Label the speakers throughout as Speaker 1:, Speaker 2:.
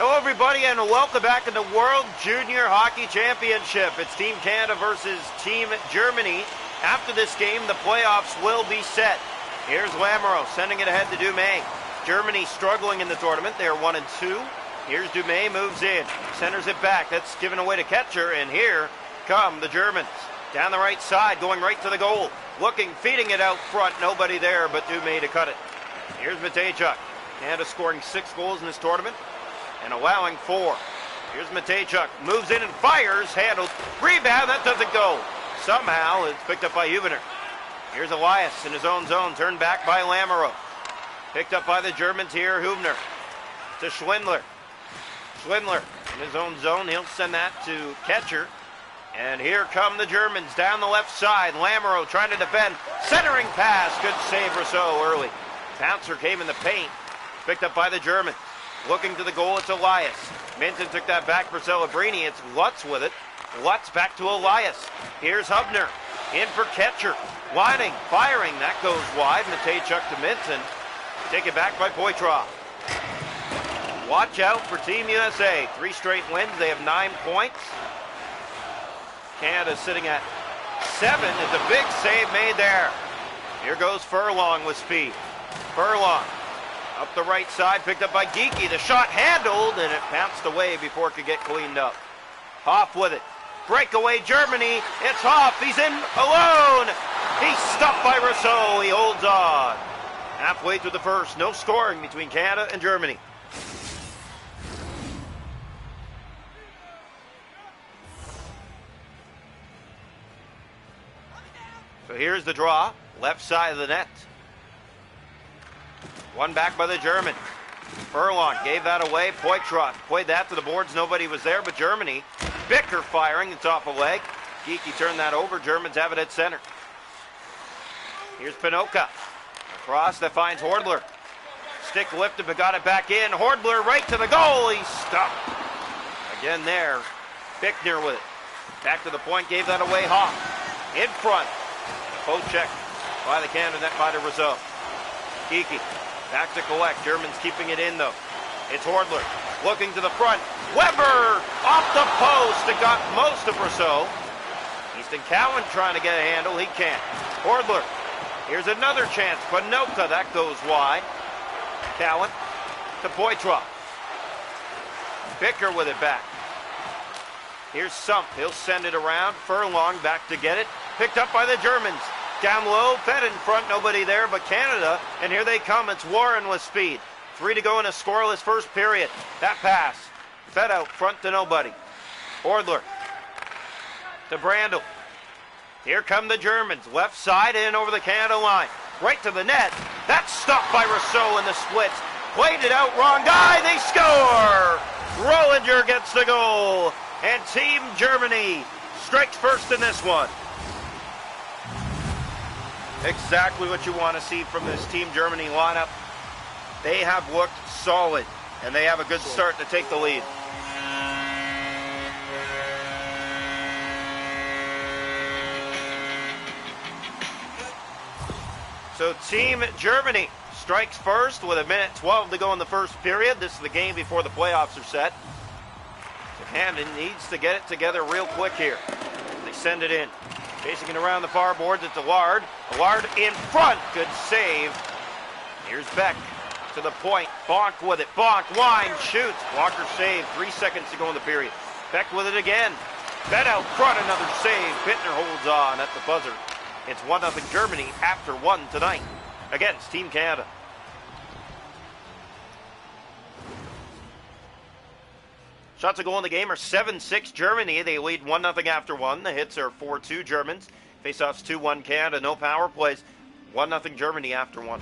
Speaker 1: Hello everybody and welcome back to the World Junior Hockey Championship. It's Team Canada versus Team Germany. After this game, the playoffs will be set. Here's Lamoureux sending it ahead to Dumais. Germany struggling in the tournament. They are 1-2. Here's Dumais, moves in, centers it back. That's given away to Ketcher, and here come the Germans. Down the right side, going right to the goal. Looking, feeding it out front. Nobody there but Dumais to cut it. Here's Matejchuk. Canada scoring 6 goals in this tournament and allowing 4. Here's Matejchuk, moves in and fires, handled, rebound, that doesn't go. Somehow it's picked up by Hubener. Here's Elias in his own zone, turned back by Lamoureux. Picked up by the Germans here, Hubener to Schwindler. Schwindler in his own zone, he'll send that to Ketcher. And here come the Germans down the left side. Lamoureux trying to defend, centering pass, good save Rousseau early. Pouncer came in the paint, picked up by the Germans. Looking to the goal, it's Elias. Minton took that back for Celebrini. It's Lutz with it. Lutz back to Elias. Here's Hubner. In for Ketcher. Lining, firing. That goes wide. Matejchuk to Minton. Taken back by Poitras. Watch out for Team USA. 3 straight wins. They have 9 points. Canada sitting at 7. It's a big save made there. Here goes Furlong with speed. Furlong. Up the right side, picked up by Geekie. The shot handled, and it bounced away before it could get cleaned up. Hoff with it. Breakaway Germany. It's Hoff. He's in alone. He's stopped by Rousseau. He holds on. Halfway through the first. No scoring between Canada and Germany. So here's the draw. Left side of the net. One back by the German. Furlong gave that away. Poitras played that to the boards. Nobody was there but Germany. Bicker firing. It's off a leg. Geekie turned that over. Germans have it at center. Here's Pinoca. Across that finds Hordler. Stick lifted but got it back in. Hordler right to the goal. He's stopped. Again there. Bickner with it. Back to the point. Gave that away. Hoff. In front. Post check by the Canada net by the Rousseau. Geekie. Back to collect. Germans keeping it in, though. It's Hordler. Looking to the front. Weber! Off the post. It got most of Rousseau. Easton Cowan trying to get a handle. He can't. Hordler. Here's another chance. Panoka. That goes wide. Cowan to Poitras. Bicker with it back. Here's Sump. He'll send it around. Furlong back to get it. Picked up by the Germans. Down low, fed in front, nobody there but Canada, and here they come. It's Warren with speed. 3 to go in a scoreless first period. That pass, fed out front to nobody. Hordler to Brandl. Here come the Germans, left side in over the Canada line. Right to the net. That's stopped by Rousseau in the splits. Played it out, wrong guy, they score! Rollinger gets the goal, and Team Germany strikes first in this one. Exactly what you want to see from this Team Germany lineup. They have looked solid, and they have a good start to take the lead. So Team Germany strikes first with 1:12 to go in the first period. This is the game before the playoffs are set. So Camden needs to get it together real quick here. They send it in. Chasing it around the far boards, it's Allard. Allard in front, good save. Here's Beck to the point. Bonk with it. Bonk, line, shoots. Walker save, 3 seconds to go in the period. Beck with it again. Fed out front, another save. Bittner holds on at the buzzer. It's 1-0 Germany after 1 tonight against Team Canada. Shots to goal in the game are 7-6 Germany. They lead 1-0 after 1. The hits are 4-2 Germans. Faceoffs 2-1 Canada. No power plays. 1-0 Germany after 1.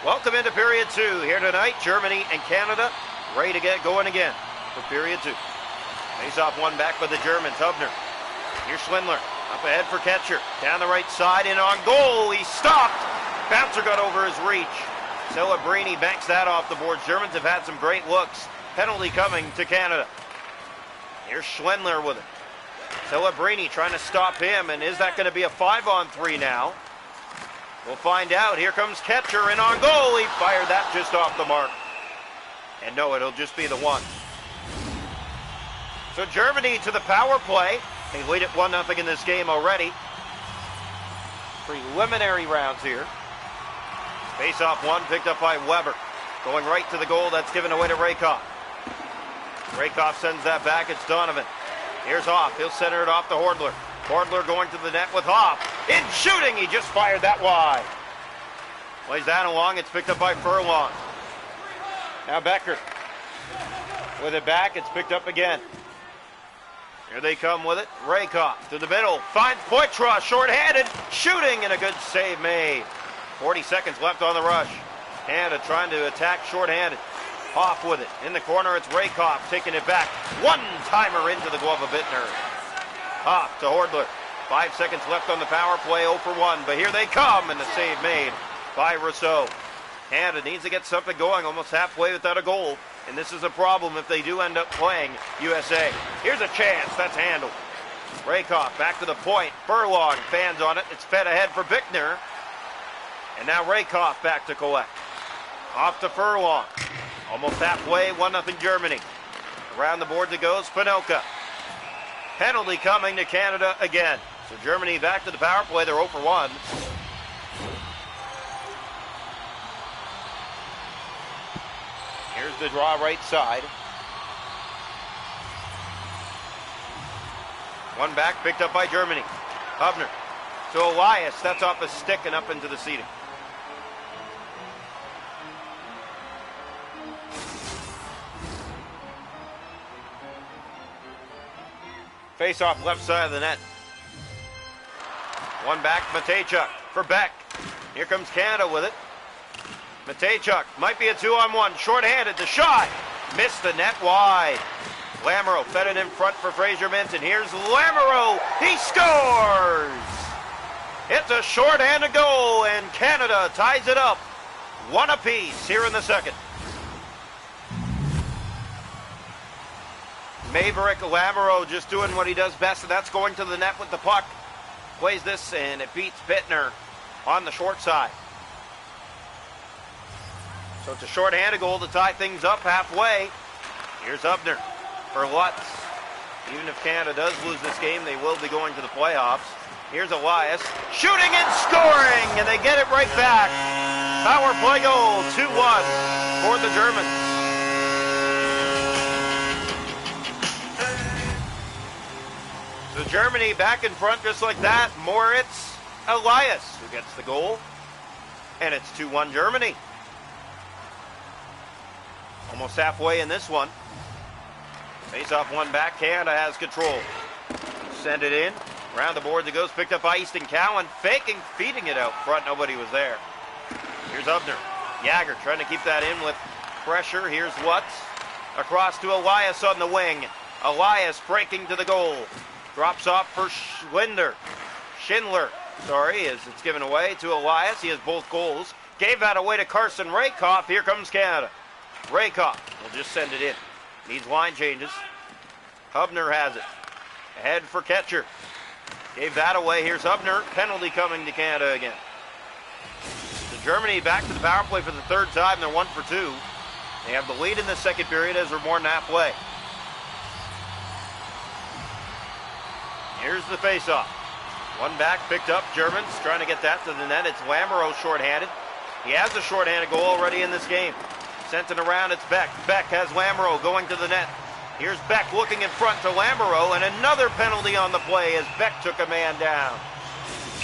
Speaker 1: Welcome into period 2. Here tonight, Germany and Canada ready to get going again for period 2. Faceoff one back by the Germans. Hubner. Here's Schwindler. Up ahead for Ketcher. Down the right side and on goal. He stopped. Bouncer got over his reach. Celebrini banks that off the boards. Germans have had some great looks. Penalty coming to Canada. Here's Schwindler with it. Celebrini trying to stop him, and is that going to be a 5-on-3 now? We'll find out. Here comes Ketcher, and on goal, he fired that just off the mark. And no, it'll just be the one. So Germany to the power play. They lead it 1-0 in this game already. Preliminary rounds here. Face-off one picked up by Weber. Going right to the goal. That's given away to Rakoff. Rakoff sends that back. It's Donovan. Here's Hoff. He'll center it off to Hordler. Hordler going to the net with Hoff. In shooting, he just fired that wide. Plays that along. It's picked up by Furlong. Now Becker. With it back, it's picked up again. Here they come with it. Rakoff to the middle. Finds Poitras, short-handed. Shooting, and a good save made. 40 seconds left on the rush. Canada trying to attack short-handed. Hoff with it. In the corner, it's Rakoff taking it back. One-timer into the glove of Bittner. Hoff to Hordler. 5 seconds left on the power play, 0 for 1. But here they come, and the save made by Rousseau. Canada needs to get something going, almost halfway without a goal. And this is a problem if they do end up playing USA. Here's a chance. That's handled. Rakoff back to the point. Furlong fans on it. It's fed ahead for Bittner. And now Rakoff back to collect. Off to Furlong. Almost halfway, 1-0 Germany. Around the boards it goes, Spinoka. Penalty coming to Canada again. So Germany back to the power play, they're 0 for 1. Here's the draw right side. One back, picked up by Germany. Hubner to Elias, that's off a stick and up into the seating. Face off left side of the net. One back, Matejchuk for Beck. Here comes Canada with it. Matejchuk might be a 2-on-1. Short-handed, the shot. Missed the net wide. Lamoureux fed it in front for Fraser Minton. Here's Lamoureux. He scores! It's a short-handed goal, and Canada ties it up. 1 apiece here in the second. Maverick Lamoureux just doing what he does best, and that's going to the net with the puck. Plays this, and it beats Bittner on the short side. So it's a short-handed goal to tie things up halfway. Here's Hubner for Lutz. Even if Canada does lose this game, they will be going to the playoffs. Here's Elias, shooting and scoring, and they get it right back. Power play goal, 2-1 for the Germans. So Germany back in front just like that. Moritz Elias who gets the goal. And it's 2-1 Germany. Almost halfway in this one. Face off one back. Canada has control. Send it in. Around the boards it goes. Picked up by Easton Cowan. Faking, feeding it out front. Nobody was there. Here's Hubner. Jagger trying to keep that in with pressure. Here's Lutz. Across to Elias on the wing. Elias breaking to the goal. Drops off for Schindler, as it's given away to Elias. He has both goals. Gave that away to Carson Rakoff. Here comes Canada. Rakoff will just send it in. Needs line changes. Hubner has it. Ahead for Ketcher. Gave that away. Here's Hubner. Penalty coming to Canada again. So Germany back to the power play for the third time. They're 1 for 2. They have the lead in the second period as we're more than halfway. Here's the face-off. One back, picked up. Germans trying to get that to the net. It's Lamoureux short-handed. He has a short-handed goal already in this game. Sent it around, it's Beck. Beck has Lamoureux going to the net. Here's Beck looking in front to Lamoureux, and another penalty on the play as Beck took a man down.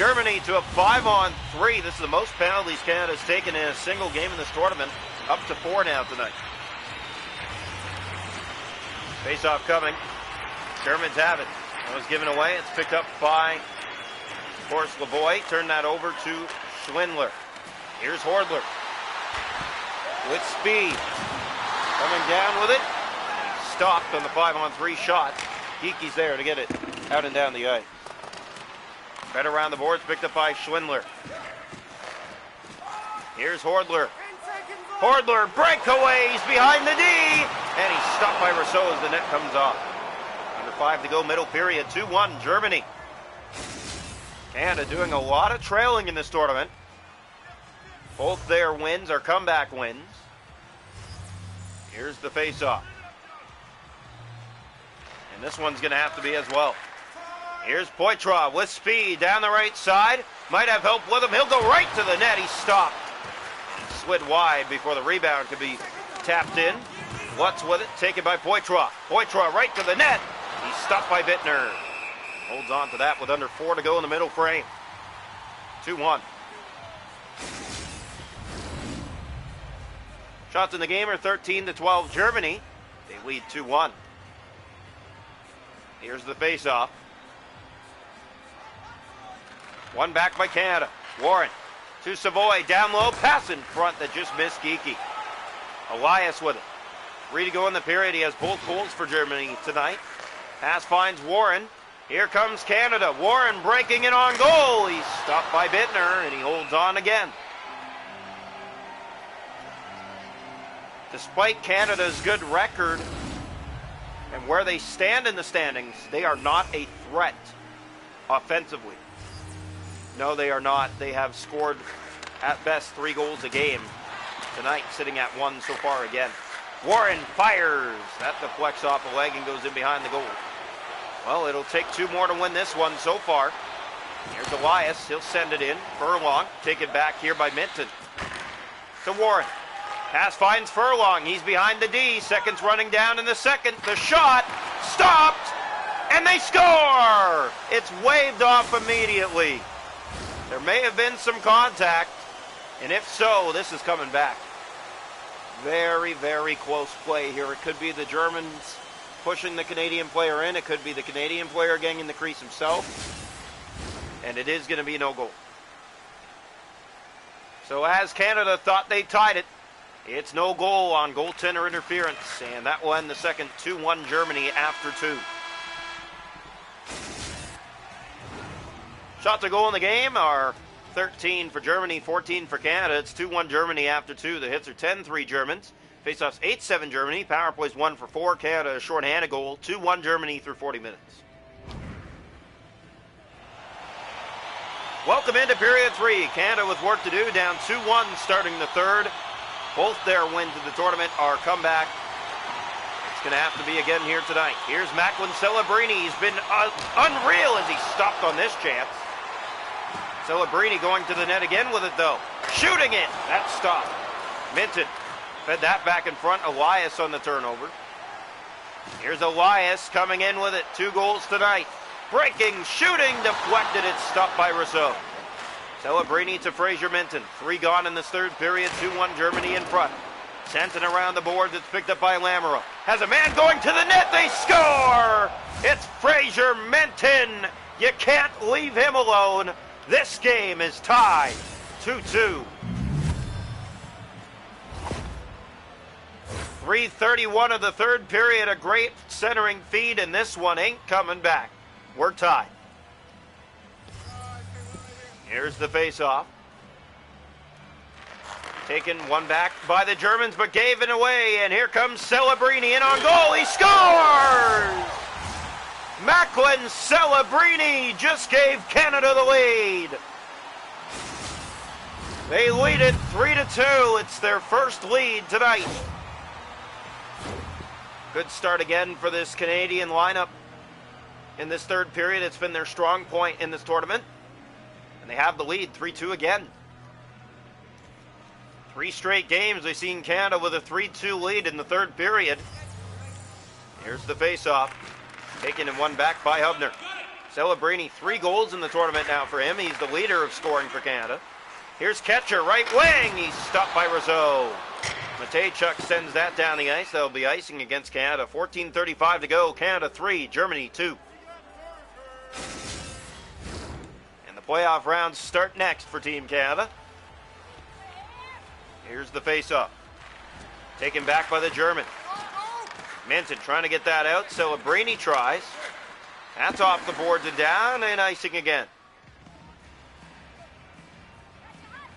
Speaker 1: Germany to a 5-on-3. This is the most penalties Canada's taken in a single game in this tournament. Up to 4 now tonight. Face-off coming. Germans have it. That was given away. It's picked up by, of course, Lavoie. Turn that over to Schwindler. Here's Hordler. With speed. Coming down with it. Stopped on the 5-on-3 shot. Geeky's there to get it out and down the ice. Fed around the boards, picked up by Schwindler. Here's Hordler. Hordler breakaways behind the D. And he's stopped by Rousseau as the net comes off. 5 to go, middle period, 2-1 Germany. Canada doing a lot of trailing in this tournament. Both their wins are comeback wins. Here's the face-off. And this one's going to have to be as well. Here's Poitras with speed down the right side. Might have help with him. He'll go right to the net. He's stopped. Slid wide before the rebound could be tapped in. Lutz with it, taken by Poitras. Poitras right to the net. He's stopped by Bittner. Holds on to that with under 4 to go in the middle frame. 2-1. Shots in the game are 13-12 Germany. They lead 2-1. Here's the face-off. One back by Canada. Warren to Savoy. Down low. Pass in front that just missed Geeky. Elias with it. 3 to go in the period. He has both goals for Germany tonight. Pass finds Warren. Here comes Canada. Warren breaking in on goal. He's stopped by Bittner, and he holds on again. Despite Canada's good record and where they stand in the standings, they are not a threat offensively. No, they are not. They have scored at best 3 goals a game tonight, sitting at 1 so far again. Warren fires. That deflects off a leg and goes in behind the goal. Well, it'll take 2 more to win this one so far. Here's Elias. He'll send it in. Furlong taken back here by Minton. To Warren. Pass finds Furlong. He's behind the D. Seconds running down in the second. The shot stopped, and they score! It's waved off immediately. There may have been some contact, and if so, this is coming back. Very, very close play here. It could be the Germans pushing the Canadian player in. It could be the Canadian player getting in the crease himself. And it is going to be no goal. So as Canada thought they tied it, it's no goal on goaltender interference. And that will end the second 2-1 Germany after 2. Shots to goal in the game are 13 for Germany, 14 for Canada. It's 2-1 Germany after 2. The hits are 10-3 Germans. Faceoffs 8-7 Germany. Power plays 1 for 4. Canada a shorthanded goal. 2-1 Germany through 40 minutes. Welcome into period 3. Canada with work to do, down 2-1 starting the third. Both their wins of the tournament are comeback. It's going to have to be again here tonight. Here's Macklin Celebrini. He's been unreal as he stopped on this chance. Celebrini going to the net again with it though. Shooting it. That stopped. Minton fed that back in front. Elias on the turnover. Here's Elias coming in with it. 2 goals tonight. Breaking, shooting, deflected. It's stopped by Rousseau. Celebrini to Fraser Minton. 3 gone in this third period. 2-1 Germany in front. Sent it around the boards. It's picked up by Lamoureux. Has a man going to the net. They score! It's Fraser Minton. You can't leave him alone. This game is tied 2-2. 3:31 of the third period. A great centering feed, and this one ain't coming back. We're tied. Here's the face-off. Taken one back by the Germans, but gave it away. And here comes Celebrini in on goal. He scores! Macklin Celebrini just gave Canada the lead. They lead it 3-2. It's their first lead tonight. Good start again for this Canadian lineup in this third period. It's been their strong point in this tournament. And they have the lead 3-2 again. 3 straight games they've seen Canada with a 3-2 lead in the third period. Here's the face-off. Taken in one back by Hubner. Celebrini, 3 goals in the tournament now for him. He's the leader of scoring for Canada. Here's Ketcher, right wing. He's stopped by Rousseau. Matejchuk sends that down the ice. That'll be icing against Canada. 14:35 to go. Canada 3, Germany 2. And the playoff rounds start next for Team Canada. Here's the face-off. Taken back by the German. Minton trying to get that out. Celebrini tries. That's off the boards and down, and icing again.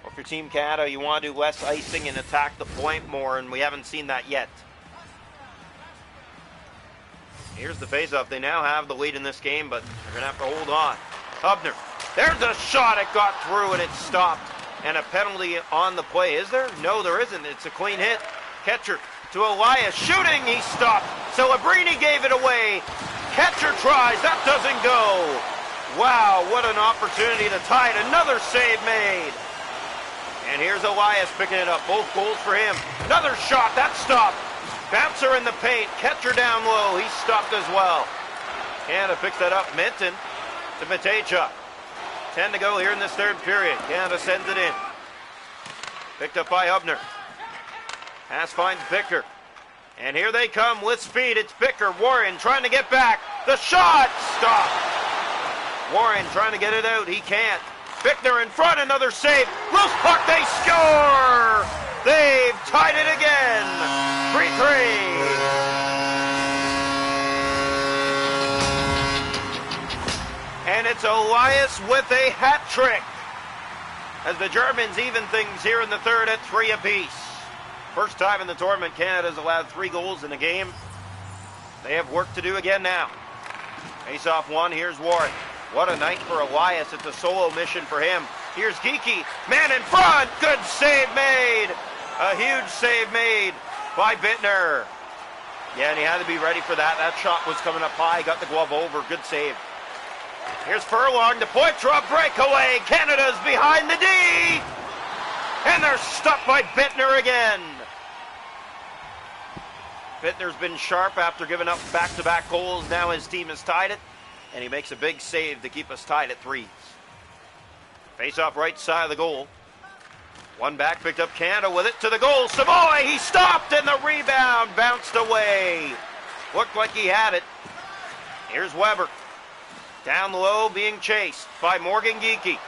Speaker 1: Well, for Team Canada, you want to do less icing and attack the point more, and we haven't seen that yet. Here's the face-off. They now have the lead in this game, but they're going to have to hold on. Hubner. There's a shot. It got through, and it stopped. And a penalty on the play. Is there? No, there isn't. It's a clean hit. Ketcher to Elias, shooting, he stopped. Celebrini gave it away. Catcher tries, that doesn't go. Wow, what an opportunity to tie it. Another save made. And here's Elias picking it up. Both goals for him. Another shot, that stopped. Bouncer in the paint, catcher down low. He's stopped as well. Canada picks that up. Minton to Matejchuk. 10 to go here in this third period. Canada sends it in. Picked up by Hubner. Pass finds Bicker. And here they come with speed. It's Bicker. Warren trying to get back. The shot! Stop. Warren trying to get it out. He can't. Bickner in front. Another save. Loose puck. They score! They've tied it again. 3-3. And it's Elias with a hat trick as the Germans even things here in the third at 3 apiece. First time in the tournament Canada's allowed 3 goals in a game. They have work to do again now. Face off one, here's Warren. What a night for Elias. It's a solo mission for him. Here's Geekie, man in front, good save made. A huge save made by Bittner. Yeah, and he had to be ready for that. That shot was coming up high, got the glove over, good save. Here's Furlong, the Poitras breakaway. Canada's behind the D. And they're stopped by Bittner again. Bittner's been sharp after giving up back-to-back goals. Now his team has tied it. And he makes a big save to keep us tied at 3. Face off right side of the goal. One back, picked up Canada with it to the goal. Savoy, he stopped and the rebound bounced away. Looked like he had it. Here's Weber. Down low, being chased by Morgan Geekie.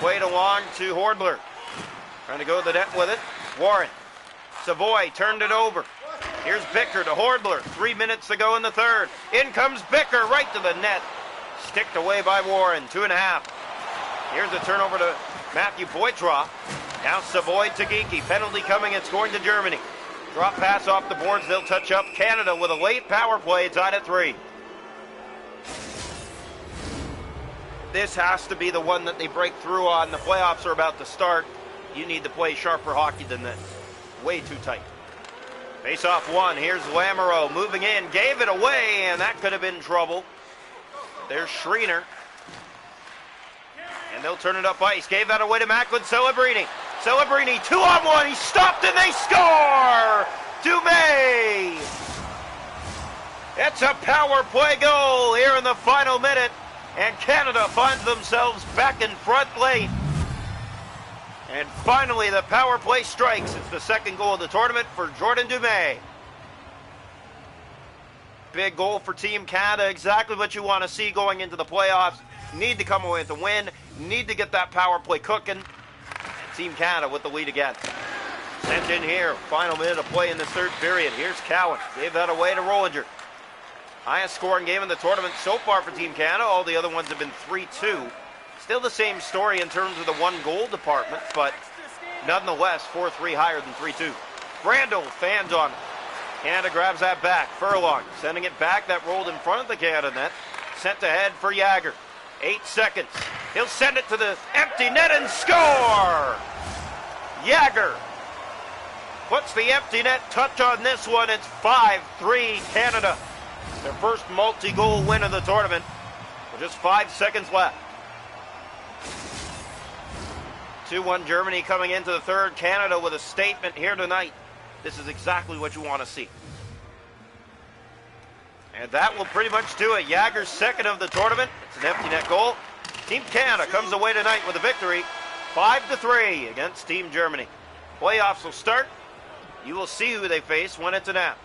Speaker 1: Played along to Hordler. Trying to go to the net with it. Warren. Savoy turned it over. Here's Bicker to Hordler. 3 minutes to go in the third. In comes Bicker right to the net. Sticked away by Warren. 2.5. Here's a turnover to Matthew Poitras. Now Savoy to Geekie. Penalty coming. It's going to Germany. Drop pass off the boards. They'll touch up Canada with a late power play. Tied at 3. This has to be the one that they break through on. The playoffs are about to start. You need to play sharper hockey than this. Way too tight. Face off one. Here's Lamoureux moving in. Gave it away, and that could have been trouble. There's Schreiner. And they'll turn it up ice. Gave that away to Macklin Celebrini. Celebrini 2-on-1. He stopped, and they score! Dumais! It's a power play goal here in the final minute. And Canada finds themselves back in front late. And finally, the power play strikes. It's the second goal of the tournament for Jordan Dumais. Big goal for Team Canada. Exactly what you want to see going into the playoffs. Need to come away with a win. Need to get that power play cooking. And Team Canada with the lead again. Sent in here. Final minute of play in this third period. Here's Cowan. Gave that away to Rollinger. Highest scoring game in the tournament so far for Team Canada. All the other ones have been 3-2. Still the same story in terms of the 1-goal department, but nonetheless, 4-3 higher than 3-2. Brandel fans on it. Canada grabs that back. Furlong sending it back. That rolled in front of the Canada net. Sent ahead for Jagger. 8 seconds. He'll send it to the empty net and score! Jagger puts the empty net touch on this one. It's 5-3 Canada. Their first multi-goal win of the tournament with just 5 seconds left. 2-1 Germany coming into the third. Canada with a statement here tonight. This is exactly what you want to see. And that will pretty much do it. Jagger's second of the tournament. It's an empty net goal. Team Canada comes away tonight with a victory. 5-3 against Team Germany. Playoffs will start. You will see who they face when it's announced.